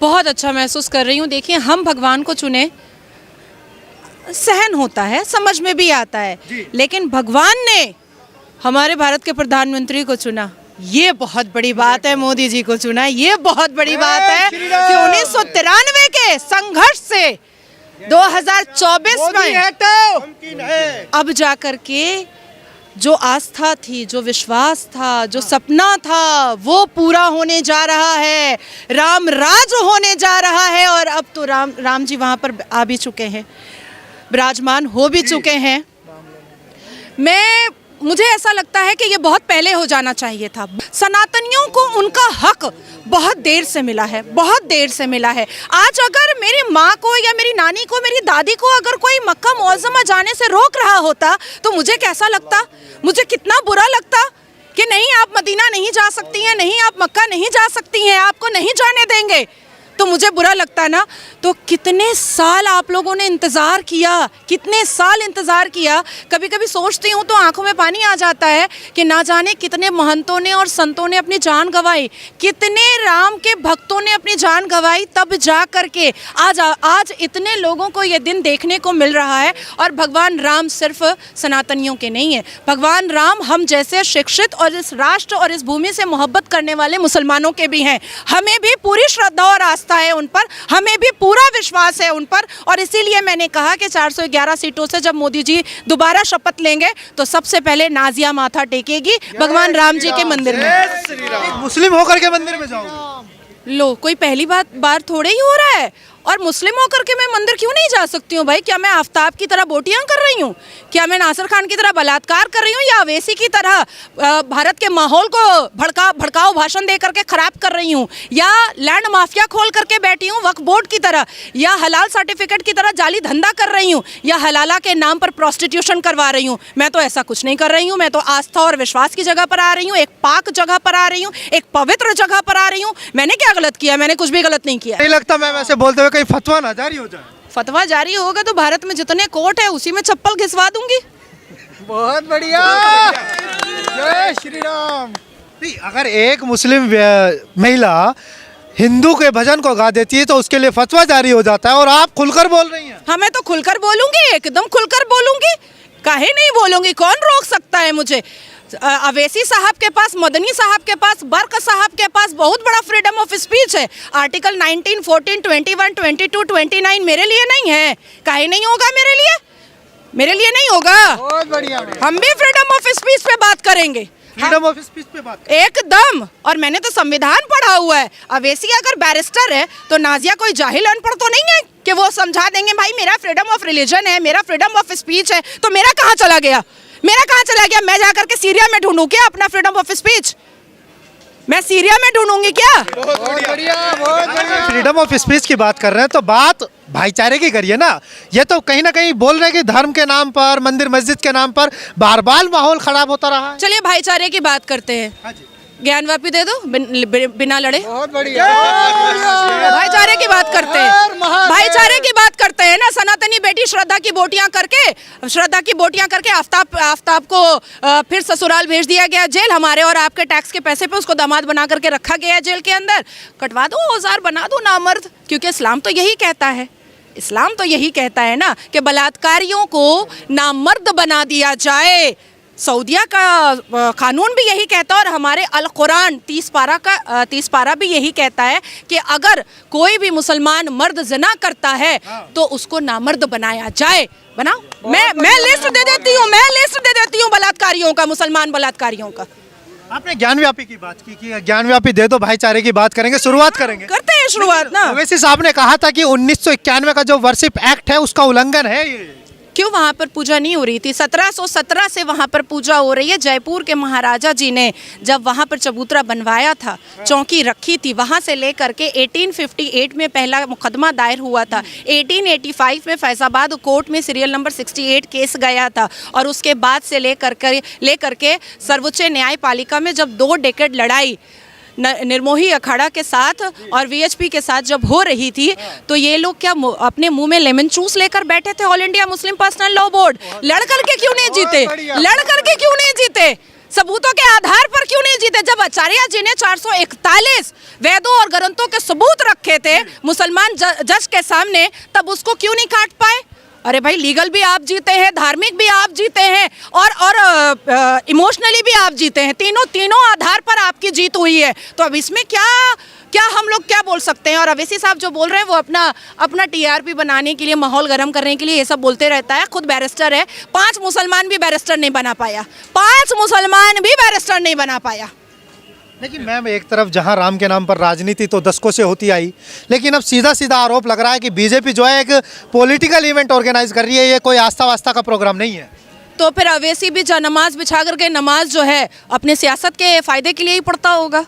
बहुत अच्छा महसूस कर रही हूँ। देखिए, हम भगवान को चुने, सहन होता है, समझ में भी आता है, लेकिन भगवान ने हमारे भारत के प्रधानमंत्री को चुना, ये बहुत बड़ी बात है। मोदी जी को चुना, ये बहुत बड़ी बात है कि 1993 के संघर्ष से 2024 में अब जाकर के जो आस्था थी, जो विश्वास था, जो सपना था, वो पूरा होने जा रहा है। राम राज होने जा रहा है और अब तो राम जी वहाँ पर आ भी चुके हैं, विराजमान हो भी चुके हैं। मुझे ऐसा लगता है कि ये बहुत पहले हो जाना चाहिए था। सनातनियों को उनका हक बहुत देर से मिला है, बहुत देर से मिला है। आज अगर मेरी माँ को या मेरी नानी को, मेरी दादी को अगर कोई मक्का मुअज़्ज़मा जाने से रोक रहा होता तो मुझे कैसा लगता, मुझे कितना बुरा लगता कि नहीं, आप मदीना नहीं जा सकती हैं, नहीं आप मक्का नहीं जा सकती हैं, आपको नहीं जाने देंगे, तो मुझे बुरा लगता ना। तो कितने साल आप लोगों ने इंतज़ार किया, कितने साल इंतज़ार किया। कभी कभी सोचती हूँ तो आंखों में पानी आ जाता है कि ना जाने कितने महंतों ने और संतों ने अपनी जान गंवाई, कितने राम के भक्तों ने अपनी जान गंवाई, तब जा कर के आज इतने लोगों को ये दिन देखने को मिल रहा है। और भगवान राम सिर्फ सनातनियों के नहीं है, भगवान राम हम जैसे शिक्षित और इस राष्ट्र और इस भूमि से मोहब्बत करने वाले मुसलमानों के भी हैं। हमें भी पूरी श्रद्धा और आस्था है उन पर, हमें भी पूरा विश्वास है उन पर। और इसीलिए मैंने कहा कि 411 सीटों से जब मोदी जी दोबारा शपथ लेंगे तो सबसे पहले नाजिया माथा टेकेगी भगवान राम जी के मंदिर में। मुस्लिम होकर के मंदिर में जाऊंगी। लो, कोई पहली बार थोड़े ही हो रहा है। और मुस्लिम होकर के मैं मंदिर क्यों नहीं जा सकती हूँ भाई? क्या मैं आफ्ताब की तरह बोटियां कर रही हूँ? क्या मैं नासिर खान की तरह बलात्कार कर रही हूँ, या अवैसी की तरह भारत के माहौल को भड़काऊ भाषण दे करके खराब कर रही हूँ, या लैंड माफिया खोल करके बैठी हूँ वक्फ बोर्ड की तरह, या हलाल सर्टिफिकेट की तरह जाली धंधा कर रही हूँ, या हलाला के नाम पर प्रोस्टिट्यूशन करवा रही हूँ? मैं तो ऐसा कुछ नहीं कर रही हूँ। मैं तो आस्था और विश्वास की जगह पर आ रही हूँ, एक पाक जगह पर आ रही हूँ, एक पवित्र जगह पर आ रही हूँ। मैंने क्या गलत किया? मैंने कुछ भी गलत नहीं किया। नहीं लगता मैम ऐसे बोलते हुए कहीं फतवा ना जारी हो जाए? फतवा जारी होगा तो भारत में जितने कोर्ट है उसी में चप्पल घिसवा दूंगी। बहुत बढ़िया, जय श्री राम। नहीं, अगर एक मुस्लिम महिला हिंदू के भजन को गा देती है तो उसके लिए फतवा जारी हो जाता है, और आप खुलकर बोल रही हैं। हाँ, मैं तो खुलकर बोलूंगी, एकदम खुलकर बोलूंगी, काहे नहीं बोलूंगी? कौन रोक सकता है मुझे? अवैसी साहब के पास, मदनी साहब के पास, बर्क साहब के पास बहुत बड़ा फ्रीडम ऑफ स्पीच है। आर्टिकल 19, 14, 21, 22, 29 मेरे लिए नहीं है। काहे नहीं होगा मेरे लिए? मेरे लिए नहीं होगा। बहुत बढ़िया, हम भी फ्रीडम ऑफ स्पीच पे बात करेंगे, फ्रीडम ऑफ स्पीच पे बात एकदम। और मैंने तो संविधान पढ़ा हुआ है। अवैसी अगर बैरिस्टर है तो नाजिया कोई जाहिल अनपढ़ तो नहीं है कि वो समझा देंगे भाई मेरा फ्रीडम ऑफ रिलीजन है, मेरा फ्रीडम ऑफ स्पीच है। तो मेरा कहाँ चला गया? मेरा कहाँ चला गया? मैं जाकर के सीरिया में ढूंढूं क्या अपना फ्रीडम ऑफ स्पीच? मैं सीरिया में ढूंढूंगी क्या? बहुत बढ़िया, बहुत बढ़िया। फ्रीडम ऑफ स्पीच की बात कर रहे हैं तो बात भाईचारे की करिए ना। ये तो कहीं ना कहीं बोल रहे हैं कि धर्म के नाम पर, मंदिर मस्जिद के नाम पर बार बार माहौल खराब होता रहा है। चलिए भाईचारे की बात करते हैं। हाँ जी। ज्ञानवापी दे दो बिना लड़े। बहुत बढ़िया, भाईचारे की बात करते हैं, भाईचारे की बात करते हैं ना। सनातनी बेटी श्रद्धा की बोटियां करके आफ्ताब को फिर ससुराल भेज दिया गया, जेल। हमारे और आपके टैक्स के पैसे पे उसको दामाद बना करके रखा गया है जेल के अंदर। कटवा दो औजार, बना दो नामर्द, क्योंकि इस्लाम तो यही कहता है, इस्लाम तो यही कहता है ना कि बलात्कारियों को नामर्द बना दिया जाए। सऊदिया का कानून भी यही कहता है और हमारे अल कुरान 30 पारा भी यही कहता है कि अगर कोई भी मुसलमान मर्द ज़िना करता है तो उसको नामर्द बनाया जाए। बनाओ, मैं लिस्ट दे देती हूँ बलात्कारियों का, मुसलमान बलात्कारियों का। आपने ज्ञानव्यापी की बात की कि ज्ञानव्यापी दे दो, भाईचारे की बात करेंगे, शुरुआत करेंगे, करते हैं शुरुआत ना। ओवैसी साहब ने कहा था कि 1991 का जो वर्शिप एक्ट है उसका उल्लंघन है। ये क्यों वहाँ पर पूजा नहीं हो रही थी? 1717 से वहाँ पर पूजा हो रही है। जयपुर के महाराजा जी ने जब वहाँ पर चबूतरा बनवाया था, चौकी रखी थी, वहाँ से लेकर के 1858 में पहला मुकदमा दायर हुआ था। 1885 में फैजाबाद कोर्ट में सीरियल नंबर 68 केस गया था। और उसके बाद से लेकर के सर्वोच्च न्यायपालिका में जब 2 डेकेड लड़ाई निर्मोही अखाड़ा के साथ और वीएचपी के साथ जब हो रही थी तो ये लोग क्या अपने मुंह में लेमन जूस लेकर बैठे थे? All India Muslim personal law board लड़ करके क्यों नहीं जीते? लड़ करके क्यों नहीं जीते? सबूतों के आधार पर क्यों नहीं जीते? जब आचार्य जी ने 441 वेदों और ग्रंथों के सबूत रखे थे मुसलमान जज के सामने, तब उसको क्यों नहीं काट पाए? अरे भाई, लीगल भी आप जीते हैं, धार्मिक भी आप जीते हैं, और इमोशनली भी आप जीते हैं। तीनों आधार पर आपकी जीत हुई है। तो अब इसमें क्या हम लोग क्या बोल सकते हैं? और अवैसी साहब जो बोल रहे हैं वो अपना टीआरपी बनाने के लिए, माहौल गर्म करने के लिए ये सब बोलते रहता है। खुद बैरिस्टर है, 5 मुसलमान भी बैरिस्टर नहीं बना पाया, 5 मुसलमान भी बैरिस्टर नहीं बना पाया। लेकिन मैम, एक तरफ जहां राम के नाम पर राजनीति तो दशकों से होती आई, लेकिन अब सीधा सीधा आरोप लग रहा है कि बीजेपी जो है एक पॉलिटिकल इवेंट ऑर्गेनाइज कर रही है, ये कोई आस्था वास्ता का प्रोग्राम नहीं है। तो फिर अवैसी भी नमाज बिछा करके नमाज जो है अपने सियासत के फायदे के लिए ही पढ़ता होगा,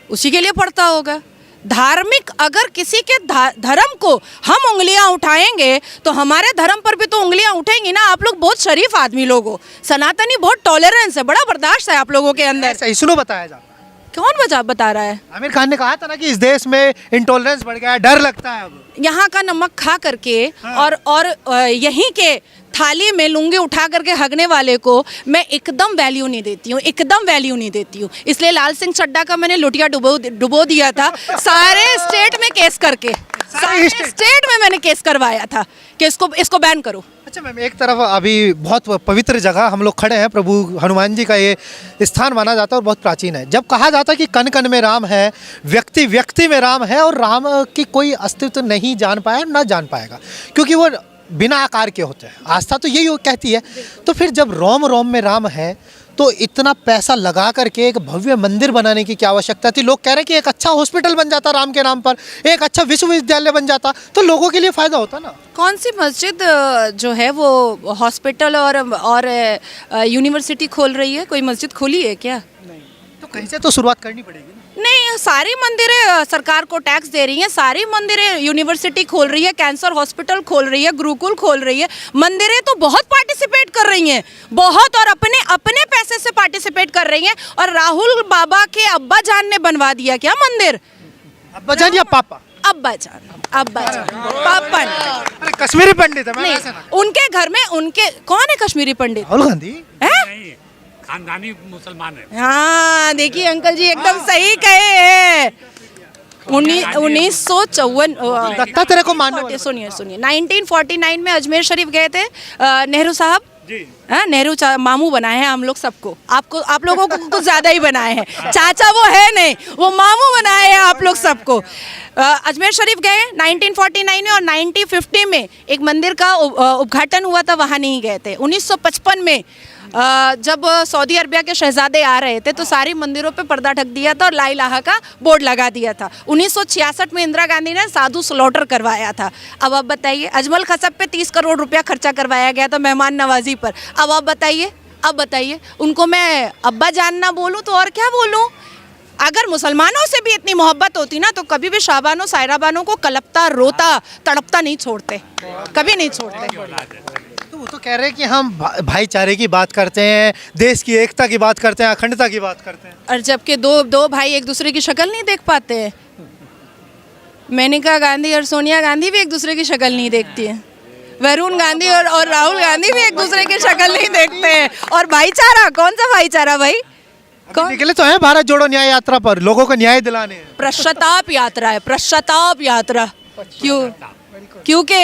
उसी के लिए पढ़ता होगा। धार्मिक, अगर किसी के धर्म को हम उंगलियां उठाएंगे तो हमारे धर्म पर भी तो उंगलियां उठेंगी ना। आप लोग बहुत शरीफ आदमी लोग हो, सनातनी बहुत टॉलरेंस है, बड़ा बर्दाश्त है आप लोगों के अंदर। सही सुनो, बताया जाता है। कौन बता रहा है? आमिर खान ने कहा था ना कि इस देश में इंटॉलरेंस बढ़ गया है, डर लगता है अब। यहाँ का नमक खा करके हाँ। और यहीं के थाली में लुंगी उठा करके हगने वाले को मैं एकदम वैल्यू नहीं देती हूँ, एकदम वैल्यू नहीं देती हूँ। इसलिए लाल सिंह चड्ढा का मैंने लुटिया डुबो दिया था सारे स्टेट में केस करके, सारे स्टेट में मैंने केस करवाया था कि इसको बैन करो। अच्छा मैम, एक तरफ अभी बहुत पवित्र जगह हम लोग खड़े हैं, प्रभु हनुमान जी का ये स्थान माना जाता है और बहुत प्राचीन है। जब कहा जाता है कि कण कण में राम है, व्यक्ति व्यक्ति में राम है, और राम की कोई अस्तित्व नहीं जान पाया, ना जान पाएगा, क्योंकि वो बिना आकार के होते हैं। आस्था तो यही कहती है। तो फिर जब रोम रोम में राम है, तो इतना पैसा लगा करके एक भव्य मंदिर बनाने की क्या आवश्यकता थी? लोग कह रहे हैं कि एक अच्छा हॉस्पिटल बन जाता राम के नाम पर, एक अच्छा विश्वविद्यालय बन जाता, तो लोगों के लिए फायदा होता ना। कौन सी मस्जिद जो है वो हॉस्पिटल और यूनिवर्सिटी खोल रही है? कोई मस्जिद खोली है क्या? नहीं। तो कहीं से तो शुरुआत करनी पड़ेगी ना। नहीं, सारी मंदिरें सरकार को टैक्स दे रही हैं, सारी मंदिरें यूनिवर्सिटी खोल रही है, कैंसर हॉस्पिटल खोल रही है, गुरुकुल खोल रही है। मंदिरें तो बहुत पार्टिसिपेट कर रही हैं, बहुत, और अपने पैसे से पार्टिसिपेट कर रही हैं। और राहुल बाबा के अब्बा जान ने बनवा दिया क्या मंदिर? अब्बा जान या पापा? अब्बा जान, पापा ने। अरे कश्मीरी पंडित है। नहीं, उनके घर में उनके कौन है कश्मीरी पंडित? राहुल गांधी है? खानदानी मुसलमान है। हाँ, देखिए अंकल जी एकदम सही कहे हैं। 1954 लगता तेरे को मानने वाला। सुनिए 1949 में अजमेर शरीफ गए थे नेहरू साहब जी। हाँ, नेहरू मामू बनाए हैं हम लोग सबको, आप लोगों को कुछ ज्यादा ही बनाए हैं। चाचा वो है नहीं, वो मामू बनाए हैं आप लोग सबको। अजमेर शरीफ गए 1949 में, और 1950 में एक मंदिर का उद्घाटन हुआ था, वहाँ नहीं गए थे। 1955 में जब सऊदी अरबिया के शहजादे आ रहे थे तो सारी मंदिरों पे पर्दा ढक दिया था और ला इलाहा का बोर्ड लगा दिया था। 1966 में इंदिरा गांधी ने साधु स्लॉटर करवाया था। अब आप बताइए, अजमल खसब पे 30 करोड़ रुपया खर्चा करवाया गया था मेहमान नवाजी पर। अब आप बताइए उनको मैं अब्बा जान ना बोलूँ तो और क्या बोलूँ? अगर मुसलमानों से भी इतनी मोहब्बत होती ना तो कभी भी शाबानो सायराबानो को कलपता, रोता, तड़पता नहीं छोड़ते, कभी नहीं छोड़ते। तो वो तो कह रहे हैं कि हम भाईचारे की बात करते हैं, देश की एकता की बात करते हैं, अखंडता की बात करते हैं, और जबकि दो भाई एक दूसरे की शक्ल नहीं देख पाते हैं। मेनका गांधी और सोनिया गांधी भी एक दूसरे की शक्ल नहीं देखती है। वरुण गांधी और राहुल गांधी भी एक दूसरे की शक्ल नहीं देखते हैं। और भाईचारा, कौन सा भाईचारा भाई? कौन निकले तो हैं भारत जोड़ो न्याय यात्रा पर, लोगों को न्याय दिलाने। पश्चाताप यात्रा है, पश्चाताप यात्रा। क्योंकि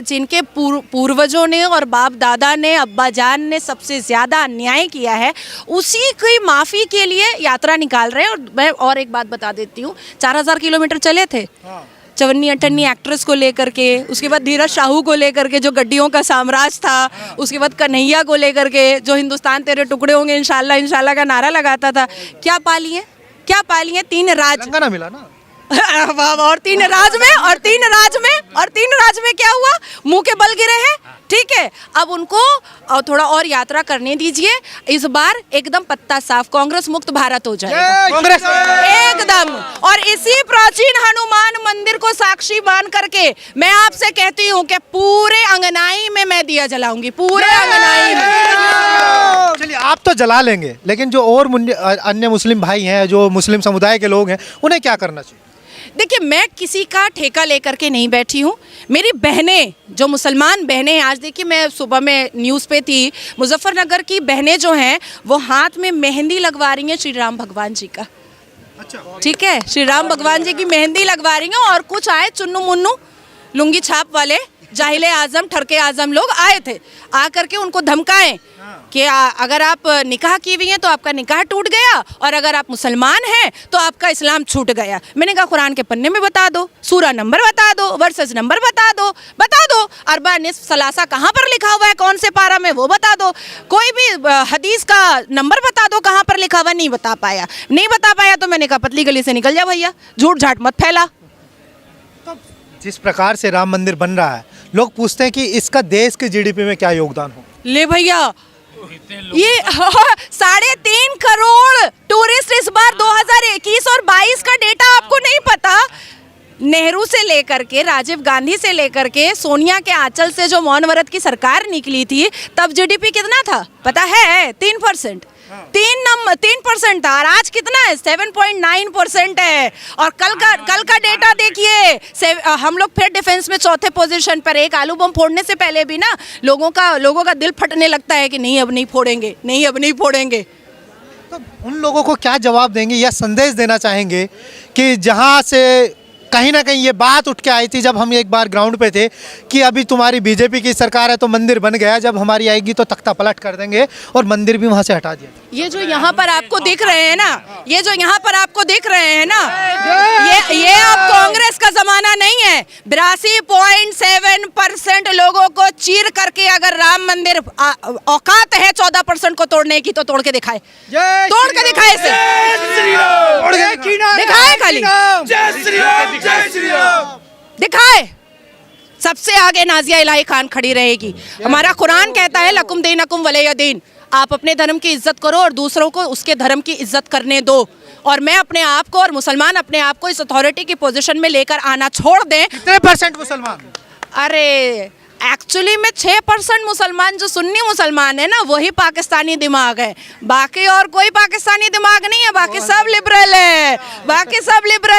जिनके पूर्वजों ने और बाप दादा ने, अब्बा जान ने सबसे ज़्यादा अन्याय किया है, उसी की माफ़ी के लिए यात्रा निकाल रहे हैं। और मैं और एक बात बता देती हूँ, 4000 किलोमीटर चले थे चवन्नी अठन्नी एक्ट्रेस को लेकर के, उसके बाद धीरज शाहू को लेकर के जो गड्डियों का साम्राज्य था, उसके बाद कन्हैया को लेकर के जो हिंदुस्तान तेरे टुकड़े होंगे इंशाल्लाह इंशाल्लाह का नारा लगाता था। क्या पाली है? 3 राज ना मिला ना। और तीन राज में क्या हुआ? मुंह के बल गिरे हैं। ठीक है, अब उनको थोड़ा और यात्रा करने दीजिए। इस बार एकदम पत्ता साफ, कांग्रेस मुक्त भारत हो जाएगा, कांग्रेस एकदम। और इसी प्राचीन हनुमान मंदिर को साक्षी मान करके मैं आपसे कहती हूँ कि पूरे अंगनाई में मैं दिया जलाऊंगी, पूरे अंगनाई में। चलिए, आप तो जला लेंगे, लेकिन जो और अन्य मुस्लिम भाई हैं, जो मुस्लिम समुदाय के लोग हैं, उन्हें क्या करना चाहिए? देखिए, मैं किसी का ठेका लेकर के नहीं बैठी हूँ। मेरी बहनें, जो मुसलमान बहनें हैं, आज देखिए मैं सुबह में न्यूज़ पे थी, मुजफ्फरनगर की बहनें जो हैं वो हाथ में मेहंदी लगवा रही हैं श्री राम भगवान जी का। अच्छा, ठीक है, श्री राम भगवान जी की मेहंदी लगवा रही हैं। और कुछ आए चुन्नू मुन्नू लुंगी छाप वाले जाहिले आजम ठरके आजम लोग आए थे, आ करके उनको धमकाएं कि अगर आप निकाह की हुई हैं तो आपका निकाह टूट गया, और अगर आप मुसलमान हैं तो आपका इस्लाम छूट गया। मैंने कहा कुरान के पन्ने में बता दो, सूरा नंबर बता दो, वर्सेस नंबर बता दो, अरबा निस्फ सलासा कहाँ पर लिखा हुआ है, कौन से पारा में, वो बता दो। कोई भी हदीस का नंबर बता दो कहाँ पर लिखा हुआ, नहीं बता पाया तो मैंने कहा पतली गली से निकल जा भैया, झूठ झाट मत फैला। जिस प्रकार से राम मंदिर बन रहा है, लोग पूछते हैं कि इसका देश के जीडीपी में क्या योगदान हो। ले भैया, इतने लोग ये 3.5 करोड़ टूरिस्ट इस बार 2021 और 22 का डेटा आपको नहीं पता। नेहरू से लेकर के, राजीव गांधी से लेकर के, सोनिया के आंचल से जो मौन व्रत की सरकार निकली थी, तब जीडीपी कितना था पता है? 3%। 3% था, और आज कितना है? 7.9% है। और कल का डेटा देखिए, हम लोग फिर डिफेंस में चौथे पोजीशन पर। एक आलू बम फोड़ने से पहले भी ना लोगों का दिल फटने लगता है कि नहीं अब नहीं फोड़ेंगे। तो उन लोगों को क्या जवाब देंगे या संदेश देना चाहेंगे कि जहां से कहीं ना कहीं ये बात उठ के आई थी जब हम एक बार ग्राउंड पे थे कि अभी तुम्हारी बीजेपी की सरकार है तो मंदिर बन गया, जब हमारी आएगी तो तख्ता पलट कर देंगे, और मंदिर भी वहां से हटा दिया। ये जो यहाँ पर आपको दिख रहे हैं ना, ये अब कांग्रेस का जमाना नहीं है। 82.7% लोगों को चीर करके अगर राम मंदिर औकात है 14% को तोड़ने की, तो तोड़ के दिखाए इसे, दिखाए खाली दिखाए। सबसे आगे नाजिया इलाही खान खड़ी रहेगी। हमारा कुरान कहता है लकुम दीनकुम वलिय दीन, आप अपने धर्म की इज्जत करो और दूसरों को उसके धर्म की इज्जत करने दो। और मैं अपने आप को और मुसलमान अपने आप को इस अथॉरिटी की पोजीशन में लेकर आना छोड़ दें। कितने % मुसलमान? अरे एक्चुअली में 6% मुसलमान जो सुन्नी मुसलमान है ना, वही पाकिस्तानी दिमाग है, बाकी और कोई पाकिस्तानी दिमाग नहीं है, बाकी सब लिबरल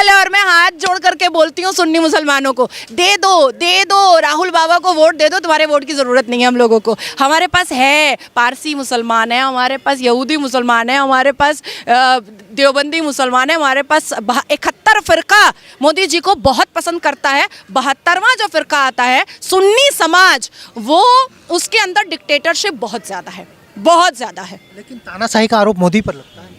है, और मैं हाथ जोड़ करके बोलती हूँ सुन्नी मुसलमानों को, दे दो राहुल बाबा को वोट दे दो, तुम्हारे वोट की ज़रूरत नहीं है हम लोगों को। हमारे पास है पारसी मुसलमान है, हमारे पास यहूदी मुसलमान है, हमारे पास देवबंदी मुसलमान है, हमारे पास 71 फ़िरका मोदी जी को बहुत पसंद करता है। 72वां जो फ़िरका आता है सुन्नी समाज, वो उसके अंदर डिक्टेटरशिप बहुत ज़्यादा है। लेकिन तानाशाही का आरोप मोदी पर लगता है।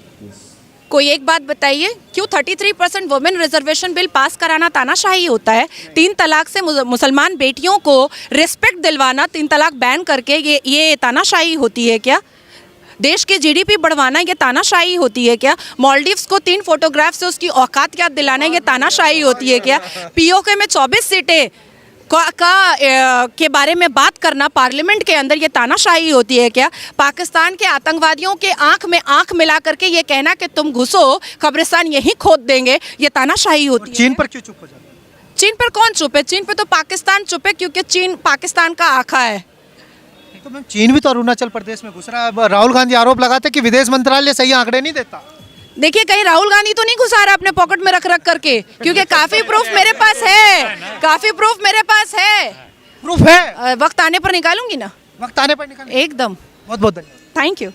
कोई एक बात बताइए, क्यों 33% वुमेन रिजर्वेशन बिल पास कराना तानाशाही होता है? 3 तलाक से मुसलमान बेटियों को रिस्पेक्ट दिलवाना, 3 तलाक बैन करके ये तानाशाही होती है क्या? देश की जीडीपी बढ़वाना ये तानाशाही होती है क्या? मालदीव्स को 3 फोटोग्राफ से उसकी औकात याद दिलाना ये तानाशाही होती है क्या? पीओके में 24 सीटें के बारे में बात करना पार्लियामेंट के अंदर ये तानाशाही होती है क्या? पाकिस्तान के आतंकवादियों के आंख में आंख मिला करके ये कहना कि तुम घुसो कब्रिस्तान यहीं खोद देंगे, ये तानाशाही होती है। चीन पर क्यों चुप हो जाता है? चीन पर कौन चुप है? चीन पर तो पाकिस्तान चुप है, क्योंकि चीन पाकिस्तान का आका है। तो मैम, चीन भी तो अरुणाचल प्रदेश में घुस रहा है। राहुल गांधी आरोप लगाते कि विदेश मंत्रालय सही आंकड़े नहीं देता। देखिए, कहीं राहुल गांधी तो नहीं घुसा रहा अपने पॉकेट में रख करके, क्योंकि काफी प्रूफ मेरे पास है। प्रूफ है, वक्त आने पर निकालूंगी ना, वक्त आने पर निकाल। एकदम। बहुत बहुत धन्यवाद। Thank you.